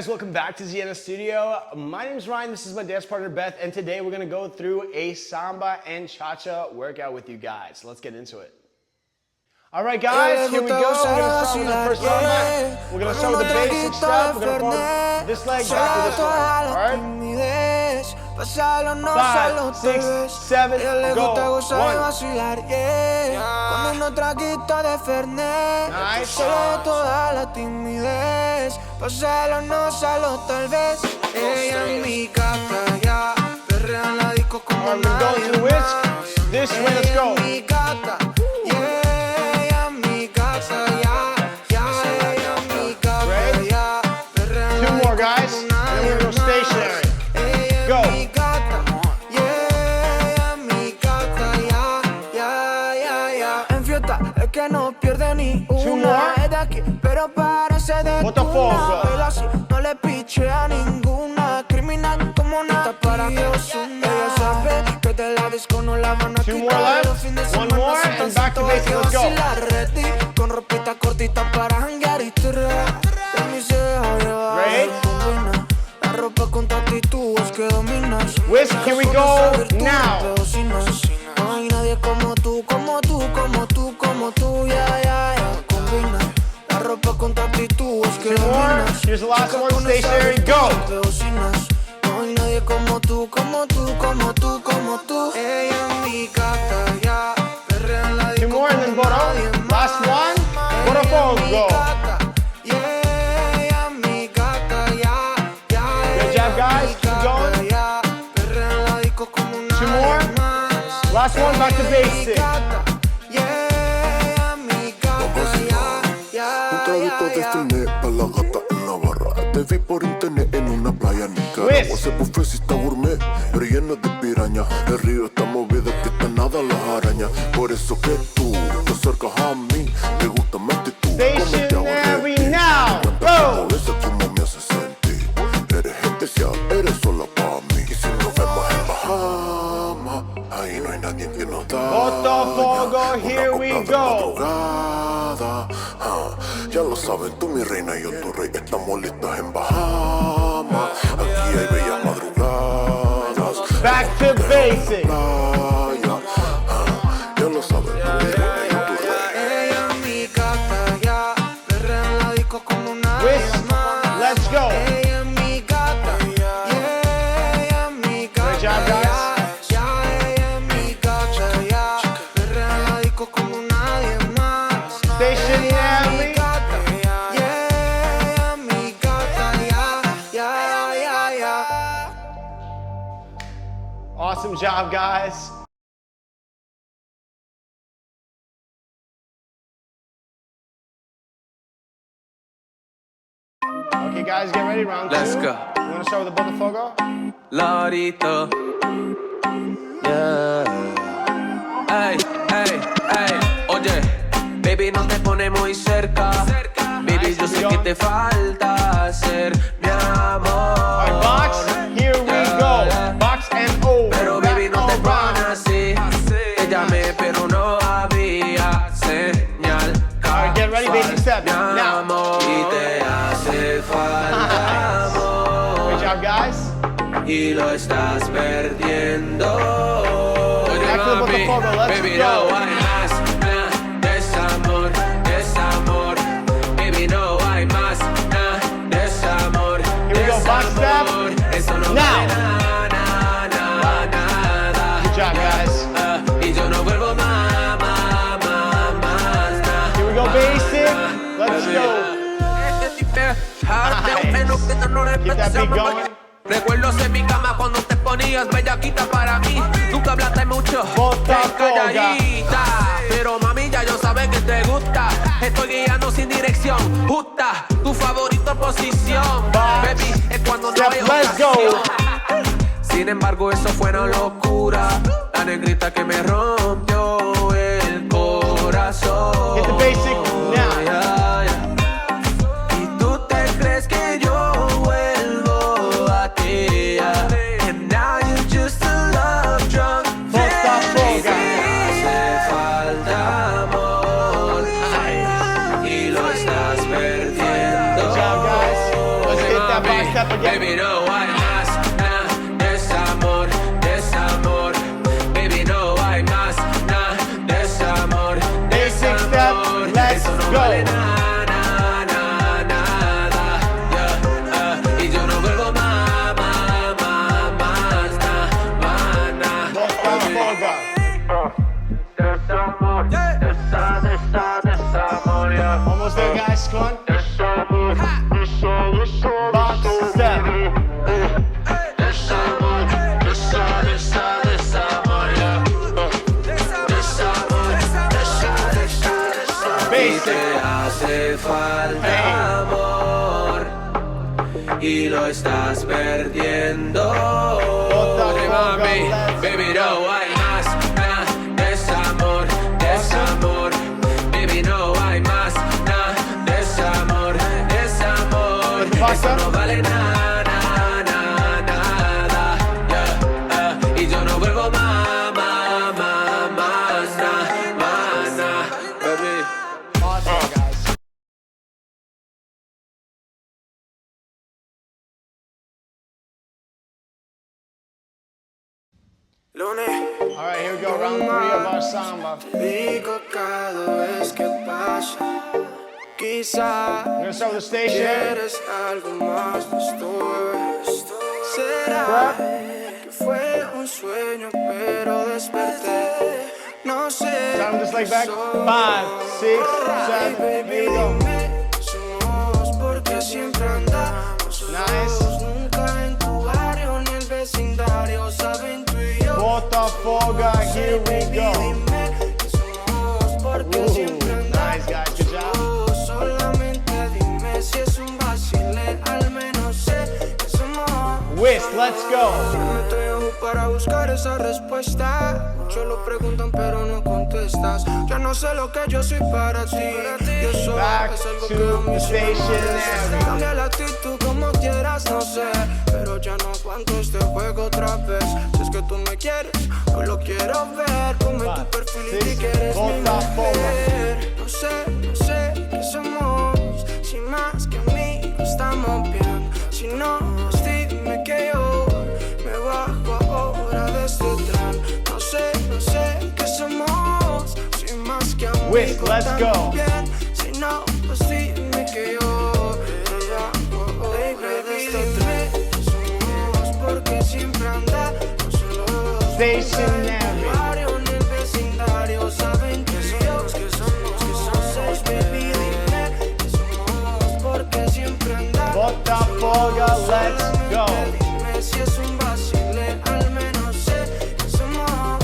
guys, welcome back to Zienna Studio. My name is Ryan, this is my dance partner Beth, and today we're gonna go through a samba and cha-cha workout with you guys. Let's get into it. All right guys, here we go. We're gonna start with our first samba. We're gonna start with the basic stuff. We're gonna form this leg back to this one, all right? 5, 6, 7, go. 1. Nice. Pásalo, no salo, tal vez. Ella en mi gata, ya. Perrea en la disco como nadie más. This way, let's go. Ella en mi gata, yeah. Ella en mi gata, ya. Ya, ella en mi gata, ya. Perrea en la disco como nadie más. 2 more, guys, and then we're gonna go stationary. Go. Ella en mi gata, yeah. Ella en mi gata, ya. Ya, ya, ya. En fiesta es que no pierde ni una. Es de aquí, pero parece de Botafogo. No le piche a ninguna. Criminal como una para que ella sabe que de la disco no la van a 2 more left. 1 more and back to basic. Let's go. Con ropita cortita para janguear y tirar. De mi se deja llevar. La ropa con tu actitud es que dominas. Whisk, here we go now. No hay nadie como tú, como tú, como tú, como tú. Ya, ya, ya. Combina. La ropa con tu actitud es que 2 more. Here's the last one. Stationary. Go. No hay nadie como tú, como tú, como tú, como tú. Ella en mi gata, ya. Perrea en la 2 disco more and then como Boto. nadie más. Last one. Botafogo. Yeah, en mi gata, ya. Ya, Good job, guys. Keep going. ya. Perrea en la disco como 2 nadie more. más. Last one. Back to basic. Un traguito de Zienna pa' la gata en la barra. Te vi por internet en una playa en Nicaragua. Ese buffet sí está gourmet, pero lleno de piraña. El río está movido, que está nada las arañas. Por eso que tú te acercas a mí. Te gusta más que tú. Stationary now. Go. Eso como me hace sentir. Eres especial, eres sola para mí. Y si nos vemos en Bahamas, ahí no hay nadie que nos da. Botafogo, here we go. Ya lo saben, tú mi reina y yo tu rey. Estamos listos en Bahamas. Aquí hay bellas madrugadas. Back to basic. Ya lo saben, tú mi reina y yo tu rey. Ella en mi gata, ya. Perrea en la disco como nadie más. Let's go. Ella en mi gata, yeah. Ella en mi gata, Good job, guys. ya. Ella en mi gata, ya. Perrea en la disco como nadie más. Stationary. Awesome job, guys. Okay, guys, get ready. Round 2. Let's go. You want to start with the Botafogo? Lorito. Yeah. Ey, ey, ey. Oye, baby, no te pone muy cerca. Baby, yo sé que te falta ser mi amor. All right, box. Here we go. Box and over. Pero baby, no te pones así. Te llamé, pero no había señal. All right, get ready. Basic step. Mi Now. amor. Y te hace falta amor. Good job, guys. Y lo estás perdiendo. Back to the Botafogo. Let's Baby, go. no hay más desamor, desamor. Baby, no hay más desamor. Here we go, box step. Eso no Now. vale nada. Good job, guys. Y yo no vuelvo más. Here we go, basic. Let's go. Keep that beat going. Recuerdos en mi cama cuando te ponías bellaquita para mí. Nunca hablaste mucho, te calladita. Pero mami, ya yo sabes que te gusta. Estoy guiando sin dirección justa. Tu favorita posición, baby, es cuando no hay ocasión. Sin embargo, eso fue una locura. La negrita que me rompió el corazón. Get the basic now. Yeah, yeah. Y tú te crees que yo vuelvo a ti, yeah. And now you're just a love drunk. Botafogo. Hace falta amor y lo estás perdiendo. Good job, guys. Let's hit that Baby, no hay más, desamor, desamor. Baby, no hay más, desamor, desamor. Let's Eso no go. vale nada, yeah. Y yo no vuelvo más, desamor, desamor, yeah. Almost there, guys. Come on. Box step. Te hace falta amor y lo estás perdiendo. Mami, baby, no hay más, desamor, desamor. Baby, no hay más, desamor, desamor. Eso no vale nada, yeah. Y yo no vuelvo más, baby. Awesome, guys. Lunes. All right, here we go. Round 3 of our samba. Digo cada vez que pasa. Quizá We're gonna start with the station. quieres algo más, no estoy. Será que fue un sueño, pero desperté. No sé. Time with this leg back. 5, 6, 7. Here we go. Somos porque siempre andamos Nice. solos. Nunca en tu barrio ni el vecindario saben tú y yo. Botafogo, here we go. Dime que somos porque Ooh, siempre andamos nice, guys. Good job. solos. Solamente dime si es un vacile, al menos sé que somos. Whisk, let's go. Me trajo para buscar esa respuesta. Muchos lo preguntan pero no contestas. Ya no sé lo que yo soy para ti. Yo soy Back es algo to que a mí the sí me stationary. molesta. Cambia la actitud como quieras, no sé. Pero ya no aguanto este juego otra vez. Si es que tú me quieres, yo lo quiero ver. Ponme tu perfil y di que eres mi mujer. No sé qué somos. Si más que amigos estamos bien. Si no, pues dime que yo me bajo ahora de este tren. No sé qué somos. Si más que amigos Whisk, let's go. estamos bien. Si no, pues dime que yo me bajo ahora de este tren. Somos porque siempre andamos solos. Stationary. Barrio en el vecindario saben que somos, que somos, baby, dime que somos porque siempre andamos. Botafogo, let's go. Dime si es un vacile, al menos sé que somos.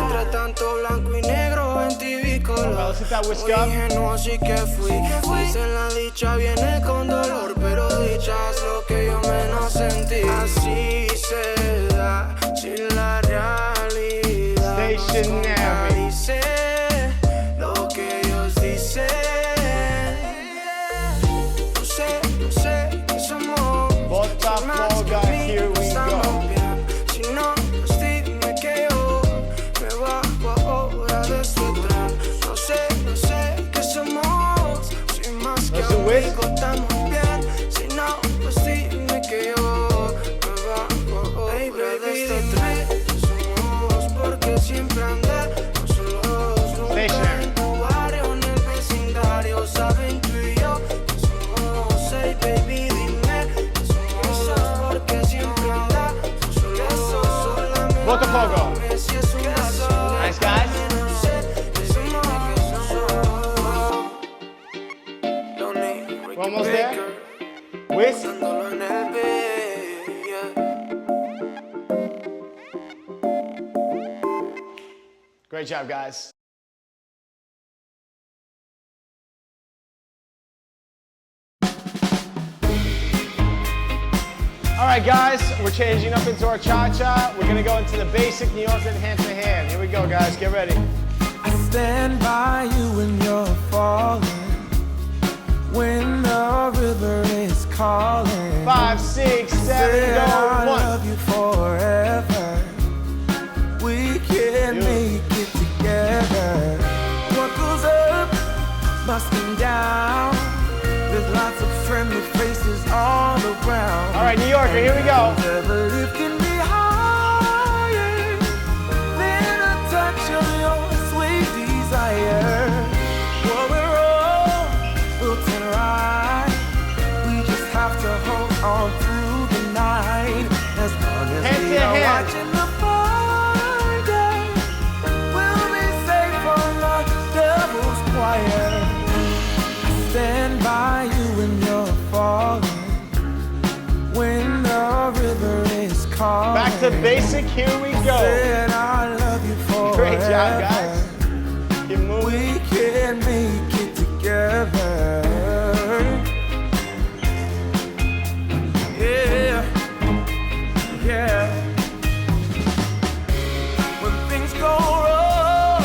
Entre tanto blanco y negro en TV color. Let's hit that whisk Muy up. ingenuo sí que fui. Dicen la dicha viene con dolor, pero dicha es lo que yo menos sentí. Así se da sin la realidad. Stationary. No dice lo que ellos dicen. No sé qué somos. Botafogo, here we go. Estamos bien. Si no, pues dime que yo me bajo ahora de este tren. No sé qué somos. Si más que Let's do it. amigos estamos bien. Si no, pues dime que yo me bajo ahora de este tren. Somos porque siempre andamos solos. Nunca Stationary. en tu barrio ni el vecindario saben tú y yo que somos. Hey baby, dime que somos porque siempre andamos solos. Solamente Botafogo. dime si es un vacile. Nice, guys. No sé que somos. Lonely, We're almost there. Baker, Whisk. dándolo en el beat, yeah. Great job, guys. All right, guys, we're changing up into our cha-cha. We're gonna go into the basic New York hand to hand. Here we go, guys, get ready. I stand by you when you're falling, when the river is calling. 5, 6, 7, Say go, I 1. love you forever. We can make it together. What goes up must come down. There's lots of friendly faces all around. right, New Yorker, here we go. Never lifting me higher than a touch of your sweet desire. Well, we're all built and right. We just have to hold on through the night. As long as we are watching the fire, we'll be safe from the devil's choir. I stand by you when you're falling. When the river is calling. Back to basic, here we go. Said I love you forever. Great job, guys. Keep moving. We can make it together. Yeah, yeah. When things go wrong,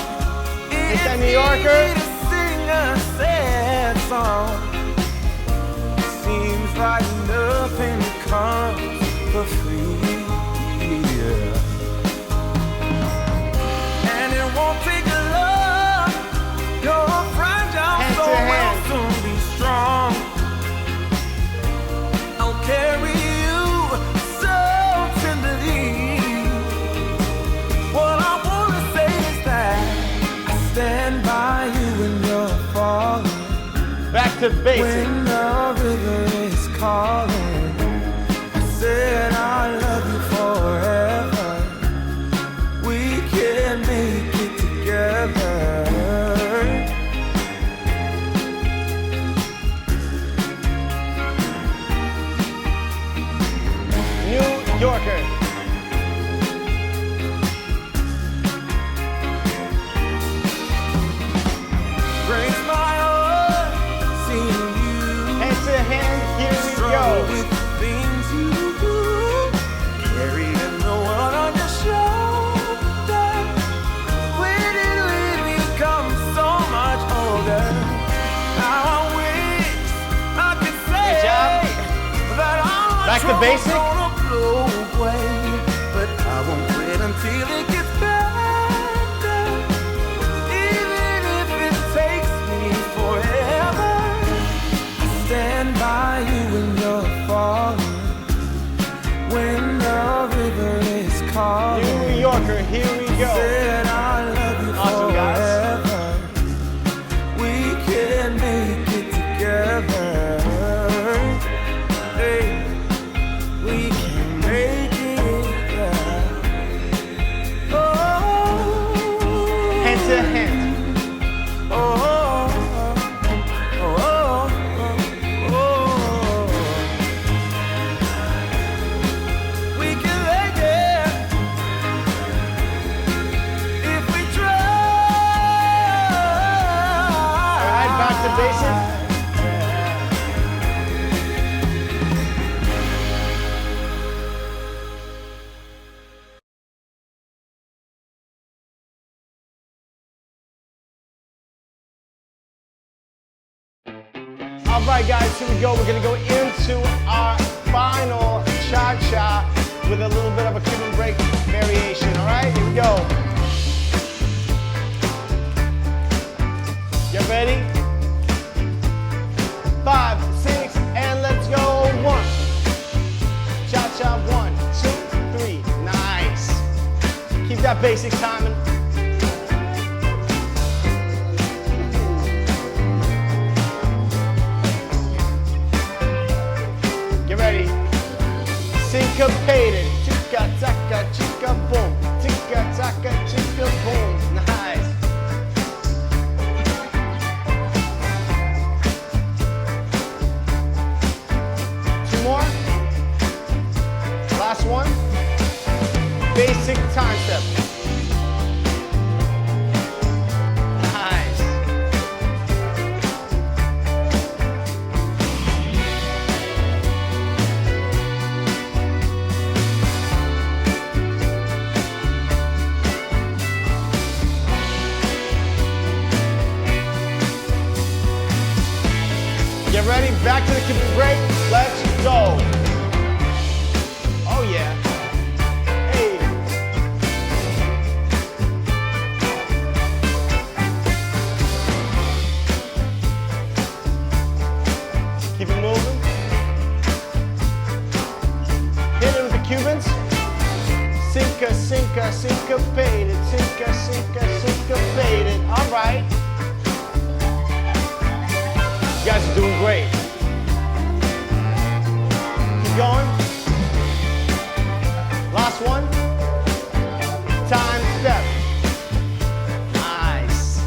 it's that New Yorker. easy to sing a sad song. Seems like nothing comes for free, yeah. And it won't take a lot. You're fragile, Hand so to hand. we'll soon be strong. I'll carry you so tenderly. What I wanna say is that I stand by you when you're falling. Back to basic. When the river is calling, I said I love you forever. We can make it together. New Yorker. Breaks my heart seeing you Hand to hand, here we struggle go. with the things you do. Carrying the one on your shoulder. When did we become so much older? Now I wish I could say Good job. that all Back to basic. gonna blow away, but I won't quit until it gets better. Even if it takes me forever, I stand by you when you're falling. When the river is calling. New Yorker, here we go. Said I love you Awesome, guys. forever. We can make it together. Hey, we can make it. Yeah. Oh, Hand to hand. oh, oh, oh, oh. We can make it if we try. All right, back to basic. All right, guys, here we go. We're gonna go into our final cha-cha with a little bit of a Cuban break variation. All right, here we go. Get ready? 5, 6, and let's go. 1. Cha-cha, 1, 2, 3. Nice. Keep that basic timing. Get ready. Syncopated. Chicka-taka, chicka-boom. Ticka-taka, chicka-boom. Nice. Two more. Last one. Basic time step. Nice. Get ready, back to the Cuban break. Let's go. Oh yeah. Hey. Keep it moving. syncopated, syncopated. All right. You guys are doing great. Keep going. Last one. Time step. Nice.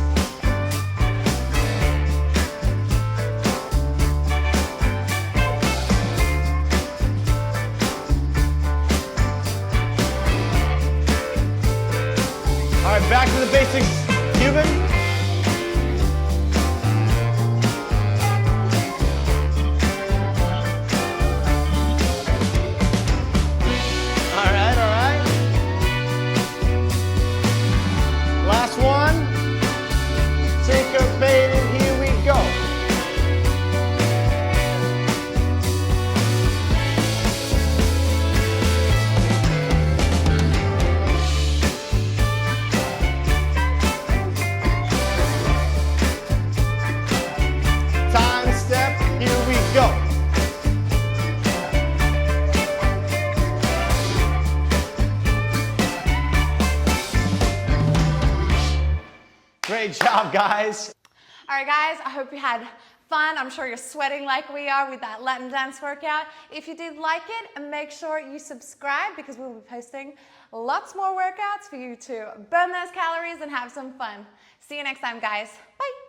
All right, back to the basics. Cuban. All right. Last one. Syncopated, here we go. Time step, here we go. Great job, guys. All right, guys, I hope you had fun. I'm sure you're sweating like we are with that Latin dance workout. If you did like it, make sure you subscribe because we'll be posting lots more workouts for you to burn those calories and have some fun. See you next time, guys. Bye.